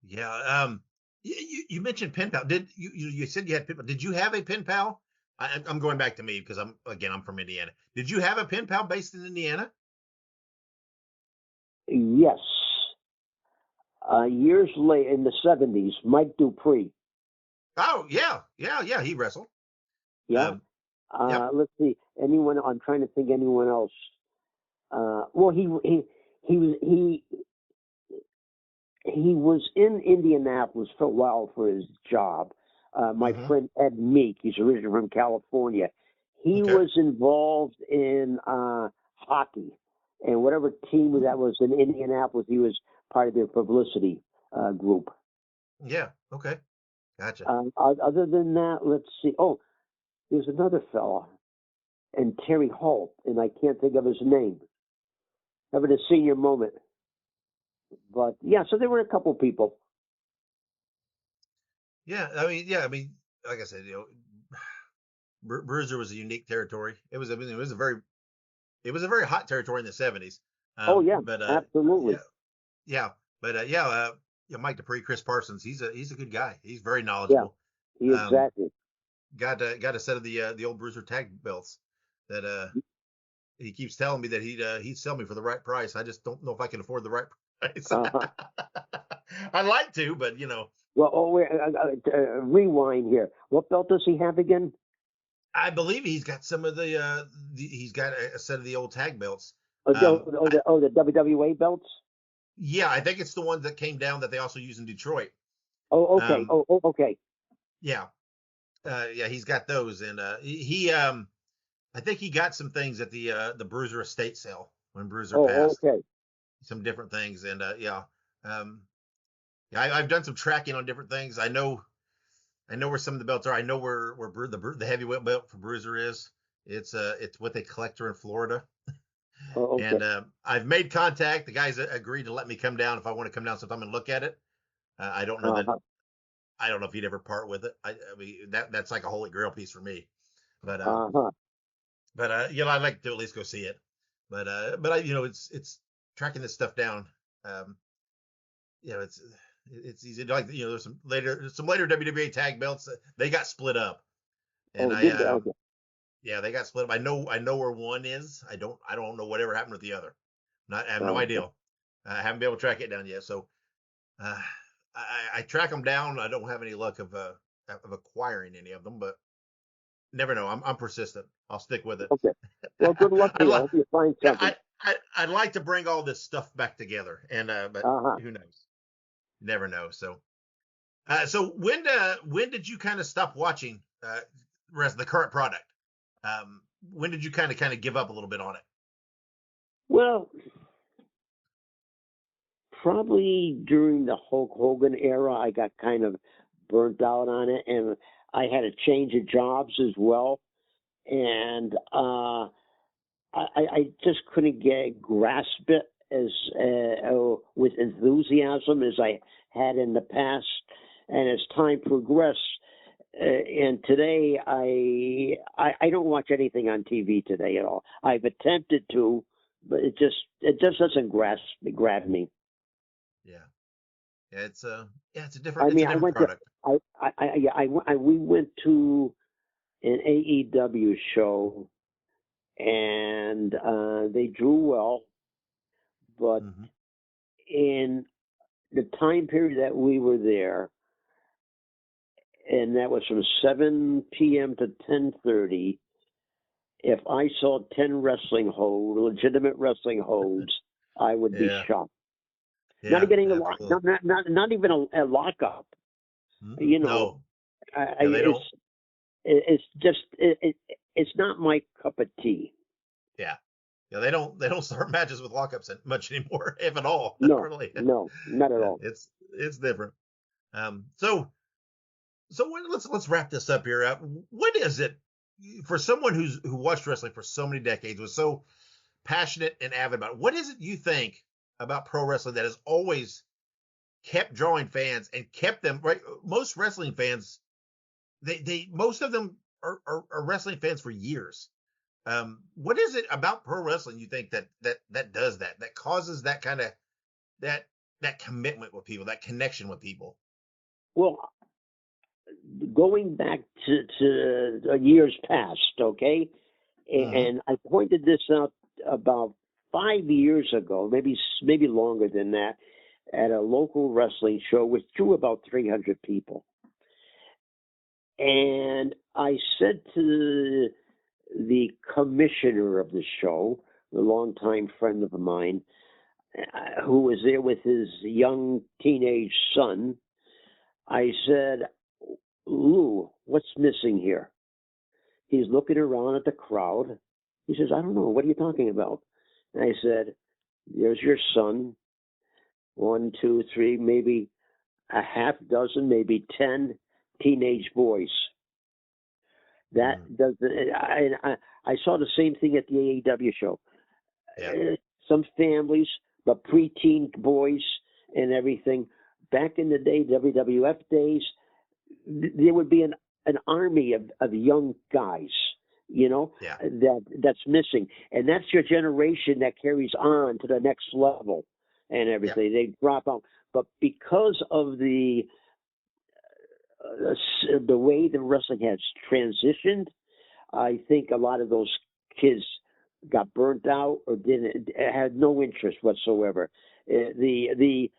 Yeah. You mentioned pen pal. You said you had pen pal. Did you have a pen pal? I'm going back to me because I'm from Indiana. Did you have a pen pal based in Indiana? Yes. Years later, in the 70s, Mike Dupree. Oh, yeah. He wrestled. Yeah. Let's see. Anyone? I'm trying to think. Anyone else? Well, he was in Indianapolis for a while for his job. My friend Ed Meek, he's originally from California. He was involved in hockey, and whatever team that was in Indianapolis, he was part of their publicity group. Yeah. Okay. Gotcha. Other than that, let's see. Oh, there's another fella, and Terry Holt, and I can't think of his name. Having a senior moment. But yeah, so there were a couple people. Yeah, I mean, like I said, Bruiser was a unique territory. It was a very hot territory in the 70s. Absolutely. Mike Dupree, Chris Parsons, he's a good guy. He's very knowledgeable. Yeah, exactly. Got a set of the old Bruiser tag belts that he keeps telling me that he'd sell me for the right price. I just don't know if I can afford the right price. I'd like to, but Well, rewind here. What belt does he have again? I believe he's got some of he's got a set of the old tag belts. The WWA belts? Yeah, I think it's the ones that came down that they also use in Detroit. Oh, okay. Okay. Yeah. He's got those, and he I think he got some things at the Bruiser estate sale when Bruiser passed. Okay. Some different things, and Yeah, I've done some tracking on different things. I know where some of the belts are. I know where the heavyweight belt for Bruiser is. It's what they collect her in Florida. Oh, okay. And I've made contact. The guys agreed to let me come down if I want to come down sometime and look at it. I don't know that. I don't know if he'd ever part with it. I mean that's like a holy grail piece for me. But you know, I'd like to at least go see it. But you know, it's tracking this stuff down. You know, it's easy. Like, you know, there's some later WWA tag belts. They got split up, and yeah, they got split up. I know where one is. I don't know whatever happened with the other. I have no idea. I haven't been able to track it down yet. So I track them down. I don't have any luck of acquiring any of them, but never know. I'm persistent. I'll stick with it. Okay. Well, good luck to you. I hope you find something. I'd like to bring all this stuff back together, and but who knows? Never know. So, so when did you kind of stop watching the current product? When did you kind of give up a little bit on it? Well, probably during the Hulk Hogan era, I got kind of burnt out on it, and I had a change of jobs as well, and I just couldn't grasp it as with enthusiasm as I had in the past. And as time progressed, and today I don't watch anything on TV today at all. I've attempted to, but it just doesn't grab me. Yeah, it's a different. I went product. We went to an AEW show, and they drew well, but in the time period that we were there, and that was from 7 p.m. to 10:30. If I saw 10 legitimate wrestling holds, I would be shocked. Yeah, not getting not even a lockup. You know, no. It's not my cup of tea. Yeah. Yeah, they don't start matches with lockups much anymore, if at all. No, really. No, not at all. It's different. So let's wrap this up here. What is it for someone who watched wrestling for so many decades, was so passionate and avid about it? What is it you think about pro wrestling that has always kept drawing fans and kept them right? Most wrestling fans, most of them are wrestling fans for years. What is it about pro wrestling you think that does that causes that kind of that commitment with people, that connection with people? Well, going back to years past, okay, and I pointed this out about 5 years ago, maybe longer than that, at a local wrestling show, which drew about 300 people, and I said to the commissioner of the show, a longtime friend of mine, who was there with his young teenage son, I said, "Lou, what's missing here?" He's looking around at the crowd. He says, "I don't know. What are you talking about?" And I said, "There's your son. 1, 2, 3, maybe a half dozen, maybe 10 teenage boys." That does. I saw the same thing at the AEW show. Yeah. Some families, but preteen boys and everything. Back in the day, WWF days, there would be an army of young guys, you know, that's missing, and that's your generation that carries on to the next level and everything. Yeah. They drop out, but because of the way the wrestling has transitioned, I think a lot of those kids got burnt out or had no interest whatsoever. The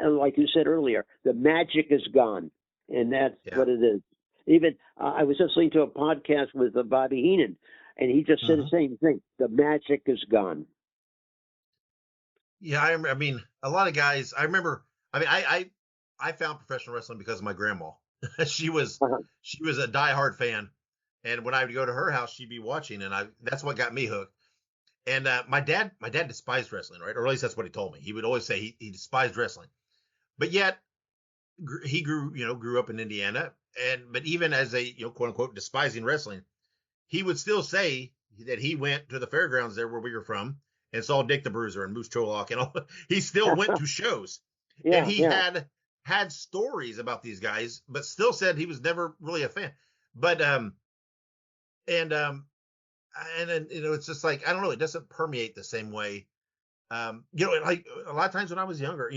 like you said earlier, the magic is gone, and that's what it is. Even I was listening to a podcast with Bobby Heenan, and he just said the same thing. The magic is gone. Yeah, I mean, a lot of guys. I remember. I mean, I found professional wrestling because of my grandma. She was a diehard fan, and when I would go to her house, she'd be watching, and that's what got me hooked. And my dad despised wrestling, right? Or at least that's what he told me. He would always say he despised wrestling, but yet he grew up in Indiana, but even as a quote unquote despising wrestling, he would still say that he went to the fairgrounds there where we were from and saw Dick the Bruiser and Moose Cholok and all. He still went to shows, and he had stories about these guys, but still said he was never really a fan. But and then it's just like, I don't know, it doesn't permeate the same way. Like a lot of times when I was younger,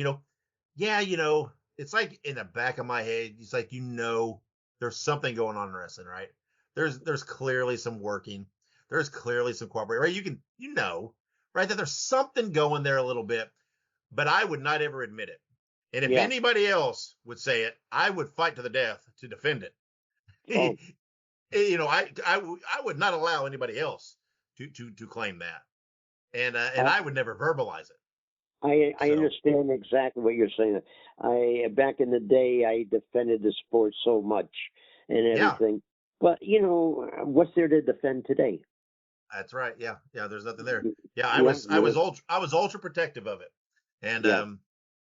it's like in the back of my head, it's like, there's something going on in wrestling, right? There's clearly some working. There's clearly some cooperating, right? You can, right, that there's something going there a little bit, but I would not ever admit it. And if anybody else would say it, I would fight to the death to defend it. Oh. I would not allow anybody else to claim that. And I would never verbalize it. I understand exactly what you're saying. Back in the day, I defended the sport so much and everything. But what's there to defend today? That's right. Yeah. There's nothing there. Yeah, I was ultra protective of it, and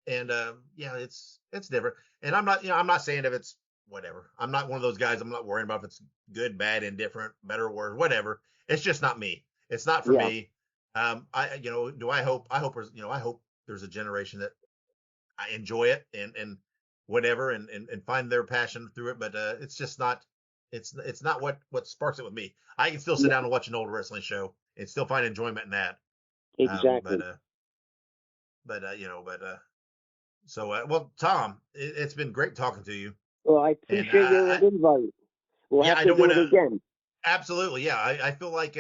it's different. And I'm not saying if it's whatever. I'm not one of those guys. I'm not worrying about if it's good, bad, indifferent, better, worse, whatever. It's just not me. It's not for me. I hope there's a generation that I enjoy it and whatever and find their passion through it. But it's just not, it's not what sparks it with me. I can still sit down and watch an old wrestling show and still find enjoyment in that. Exactly. Well, Tom, it's been great talking to you. Well, I appreciate your invite. We'll have to do it again. Absolutely. Yeah. I feel like,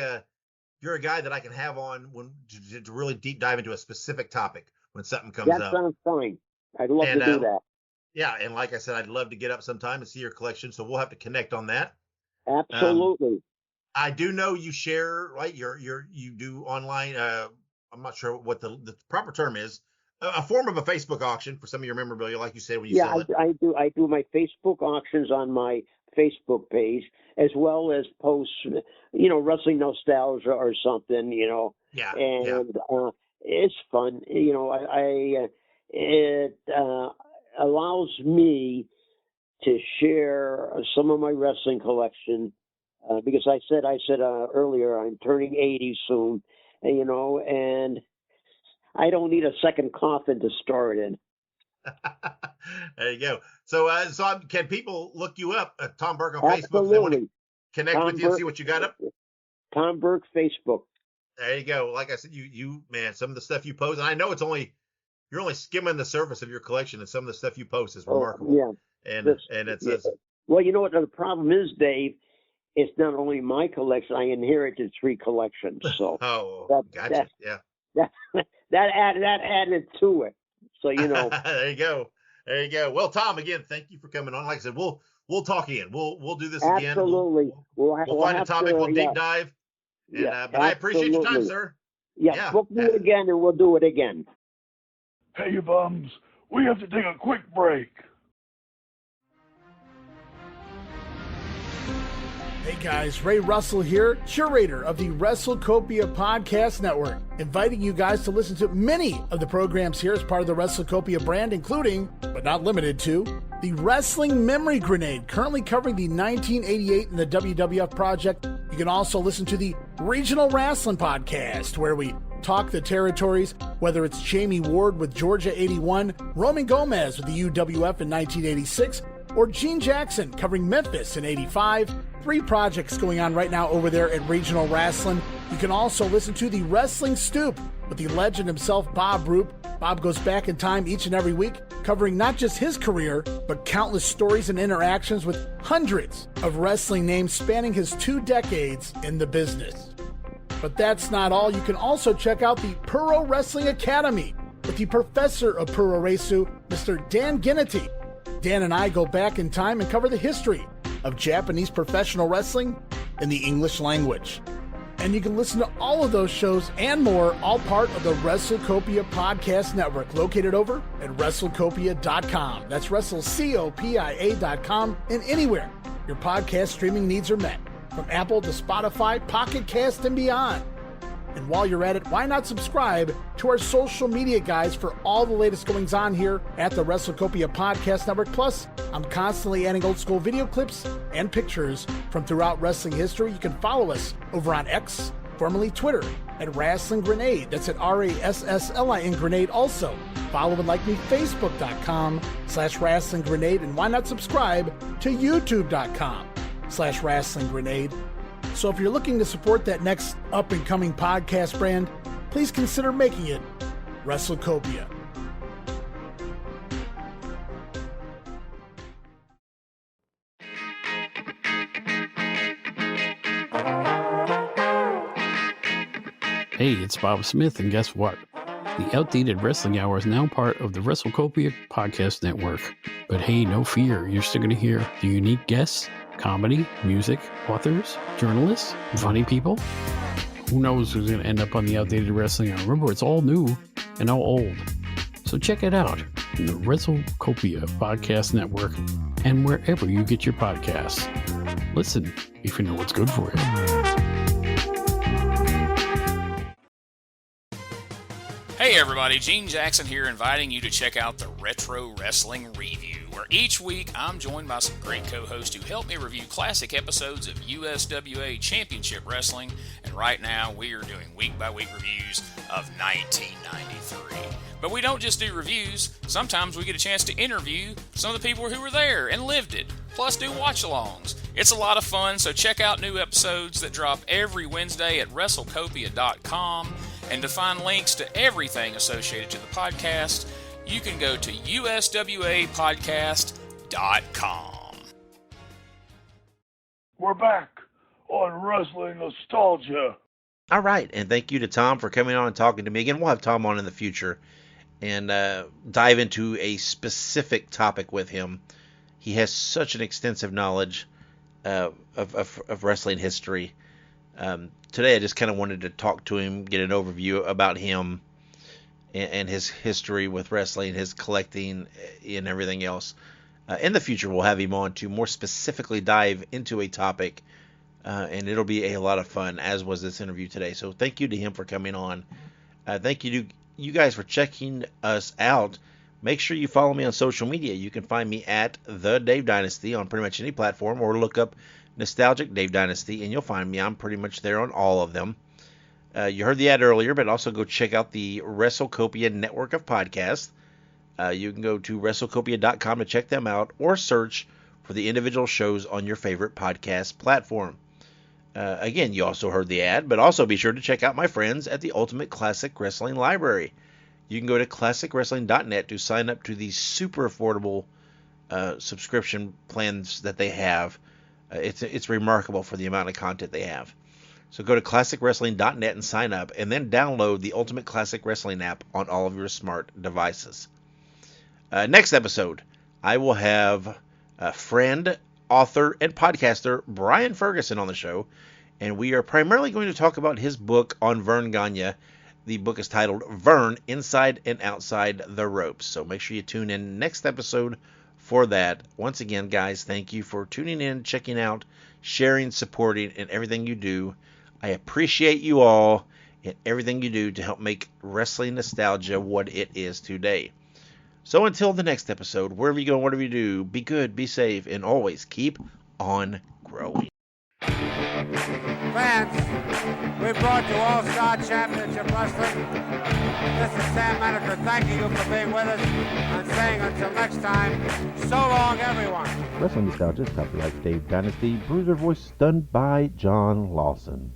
you're a guy that I can have on to really deep dive into a specific topic when something comes up. That sounds fine. I'd love to do that. Yeah, and like I said, I'd love to get up sometime and see your collection. So we'll have to connect on that. Absolutely. I do know you share, right? You do online. I'm not sure what the proper term is. A form of a Facebook auction for some of your memorabilia, like you said when you sell it. I do. I do my Facebook auctions on my Facebook page, as well as posts, wrestling nostalgia or something, Yeah. And it's fun. It allows me to share some of my wrestling collection because I said earlier I'm turning 80 soon, and I don't need a second coffin to store it in. There you go. So can people look you up, Tom Burke on Absolutely. Facebook? If they want to connect with you and Burke, see what you got up. Tom Burke Facebook. There you go. Like I said, you man, some of the stuff you post, and I know you're only skimming the surface of your collection, and some of the stuff you post is remarkable. And it's well, you know what the problem is, Dave? It's not only my collection; I inherited 3 collections. So gotcha. That added to it. So There you go. Well, Tom, again, thank you for coming on. Like I said, we'll talk again. We'll do this again. Absolutely. We'll find a topic. We'll deep dive. And, but I appreciate your time, sir. Yeah. Book me again, and we'll do it again. Hey, you bums. We have to take a quick break. Hey guys, Ray Russell here, curator of the WrestleCopia Podcast Network, inviting you guys to listen to many of the programs here as part of the WrestleCopia brand, including, but not limited to, the Wrestling Memory Grenade, currently covering the 1988 and the WWF project. You can also listen to the Regional Wrestling Podcast, where we talk the territories, whether it's Jamie Ward with Georgia 81, Roman Gomez with the UWF in 1986, or Gene Jackson covering Memphis in 85. 3 projects going on right now over there at Regional Wrestling. You can also listen to the Wrestling Stoop with the legend himself, Bob Roop. Bob goes back in time each and every week, covering not just his career, but countless stories and interactions with hundreds of wrestling names spanning his 2 decades in the business. But that's not all. You can also check out the Puro Wrestling Academy with the professor of Puro Resu, Mr. Dan Ginnity. Dan and I go back in time and cover the history of Japanese professional wrestling in the English language. And you can listen to all of those shows and more, all part of the WrestleCopia Podcast Network, located over at WrestleCopia.com. That's WrestleCopia.com, and anywhere your podcast streaming needs are met, from Apple to Spotify, Pocket Cast, and beyond. And while you're at it, why not subscribe to our social media guys for all the latest goings on here at the WrestleCopia Podcast Network. Plus, I'm constantly adding old school video clips and pictures from throughout wrestling history. You can follow us over on X, formerly Twitter, at Wrestling Grenade. That's at RASSLIN Grenade. Also, follow and like me, Facebook.com/Wrestling Grenade. And why not subscribe to YouTube.com/Wrestling Grenade. So if you're looking to support that next up-and-coming podcast brand, please consider making it WrestleCopia. Hey, it's Bob Smith, and guess what? The Outdated Wrestling Hour is now part of the WrestleCopia Podcast Network. But hey, no fear, you're still going to hear the unique guests, comedy, music, authors, journalists, funny people. Who knows who's going to end up on the Outdated Wrestling Hour? Remember, it's all new and all old. So check it out in the WrestleCopia Podcast Network and wherever you get your podcasts. Listen if you know what's good for you. Hey everybody, Gene Jackson here, inviting you to check out the Retro Wrestling Review, where each week I'm joined by some great co-hosts who help me review classic episodes of USWA Championship Wrestling, and right now we are doing week-by-week reviews of 1993. But we don't just do reviews, sometimes we get a chance to interview some of the people who were there and lived it, plus do watch-alongs. It's a lot of fun, so check out new episodes that drop every Wednesday at WrestleCopia.com. And to find links to everything associated to the podcast, you can go to uswapodcast.com. We're back on Wrestling Nostalgia. All right, and thank you to Tom for coming on and talking to me again. We'll have Tom on in the future and dive into a specific topic with him. He has such an extensive knowledge of wrestling history. Today I just kind of wanted to talk to him, get an overview about him and his history with wrestling, his collecting, and everything else. In the future, we'll have him on to more specifically dive into a topic, and it'll be a lot of fun, as was this interview today. So thank you to him for coming on. Thank you to you guys for checking us out. Make sure you follow me on social media. You can find me at The Dave Dynasty on pretty much any platform, or look up Nostalgic Dave Dynasty, and you'll find me. I'm pretty much there on all of them. You heard the ad earlier, but also go check out the WrestleCopia network of podcasts. You can go to WrestleCopia.com to check them out, or search for the individual shows on your favorite podcast platform. Again, you also heard the ad, but also be sure to check out my friends at the Ultimate Classic Wrestling Library. You can go to ClassicWrestling.net to sign up to the super affordable subscription plans that they have. It's remarkable for the amount of content they have. So go to ClassicWrestling.net and sign up, and then download the Ultimate Classic Wrestling app on all of your smart devices. Next episode, I will have a friend, author, and podcaster Brian Ferguson on the show, and we are primarily going to talk about his book on Vern Gagne. The book is titled Vern, Inside and Outside the Ropes. So make sure you tune in next episode for that. Once again, guys, thank you for tuning in, checking out, sharing, supporting, and everything you do. I appreciate you all and everything you do to help make wrestling nostalgia what it is today. So until the next episode, wherever you go, whatever you do, be good, be safe, and always keep on growing. Fans, we brought you All-Star Championship Wrestling. This is Sam Maneker thanking you for being with us and saying until next time, so long everyone. Wrestling Nostalgia is copyright Dave Dynasty. Bruiser voice done by John Lawson.